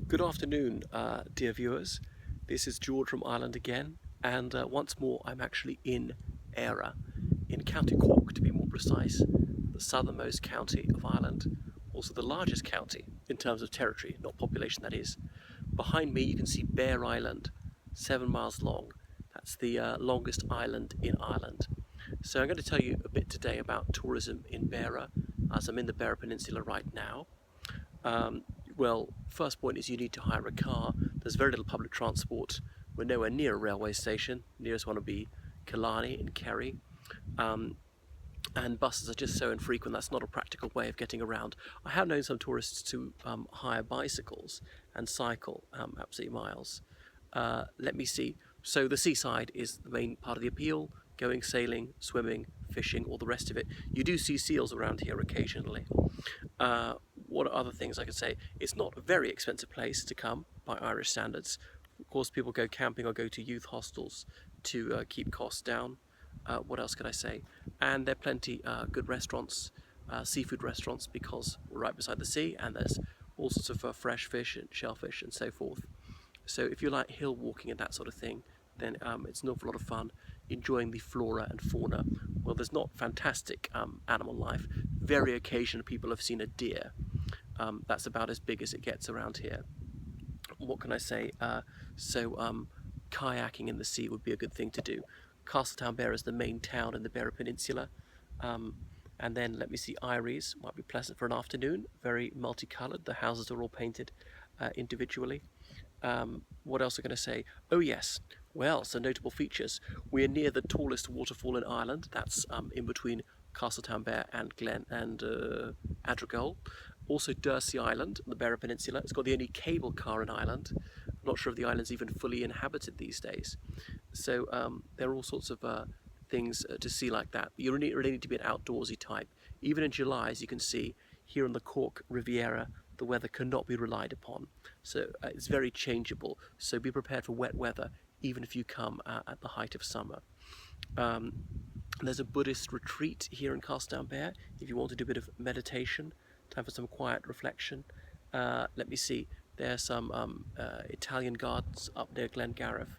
Good afternoon, dear viewers. This is George from Ireland again, and once more I'm actually in Beara, in County Cork to be more precise, the southernmost county of Ireland, also the largest county in terms of territory, not population that is. Behind me you can see Bear Island, 7 miles long. That's the longest island in Ireland. So I'm going to tell you a bit today about tourism in Beara, as I'm in the Beara Peninsula right now. Well, first point is you need to hire a car. There's very little public transport. We're nowhere near a railway station. Nearest one would be Killarney in Kerry. And buses are just so infrequent, that's not a practical way of getting around. I have known some tourists to hire bicycles and cycle absolutely miles. Let me see. So the seaside is the main part of the appeal. Going sailing, swimming, fishing, all the rest of it. You do see seals around here occasionally. What are other things I could say? It's not a very expensive place to come by Irish standards. Of course, people go camping or go to youth hostels to keep costs down. What else could I say? And there are plenty good restaurants, seafood restaurants, because we're right beside the sea and there's all sorts of fresh fish and shellfish and so forth. So if you like hill walking and that sort of thing, then it's an awful lot of fun enjoying the flora and fauna. Well, there's not fantastic animal life. Very occasionally people have seen a deer. That's about as big as it gets around here. What can I say? Kayaking in the sea would be a good thing to do. Castletown Beara is the main town in the Beara Peninsula. And then let me see, Iries might be pleasant for an afternoon. Very multicoloured. The houses are all painted individually. What else am I going to say? Oh yes, well, some notable features. We're near the tallest waterfall in Ireland. That's in between Castletown Beara and Adrigole. Also Dursey Island, the Beara Peninsula. It's got the only cable car in Ireland. I'm not sure if the island's even fully inhabited these days. So there are all sorts of things to see like that. But you really need to be an outdoorsy type. Even in July, as you can see, here on the Cork Riviera, the weather cannot be relied upon. So it's very changeable. So be prepared for wet weather, even if you come at the height of summer. There's a Buddhist retreat here in Castletown Beara if you want to do a bit of meditation, time for some quiet reflection. Let me see, there are some Italian gardens up near Glengarriff.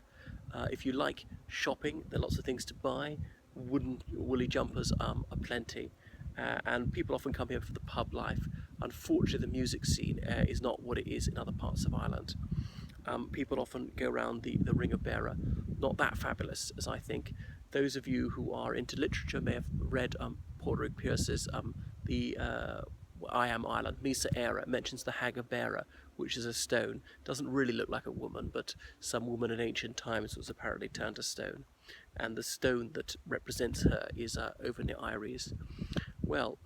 If you like shopping, there are lots of things to buy. Wooden woolly jumpers are plenty. And people often come here for the pub life. Unfortunately, the music scene is not what it is in other parts of Ireland. People often go around the Ring of Beara. Not that fabulous, as I think. Those of you who are into literature may have read Padraig Pearse's I Am Ireland. Misa Éire mentions the Hag of Beara, which is a stone. Doesn't really look like a woman, but some woman in ancient times was apparently turned to stone. And the stone that represents her is over near Iries. Well,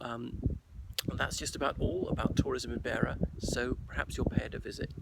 that's just about all about tourism in Beara, so perhaps you'll pay it a visit.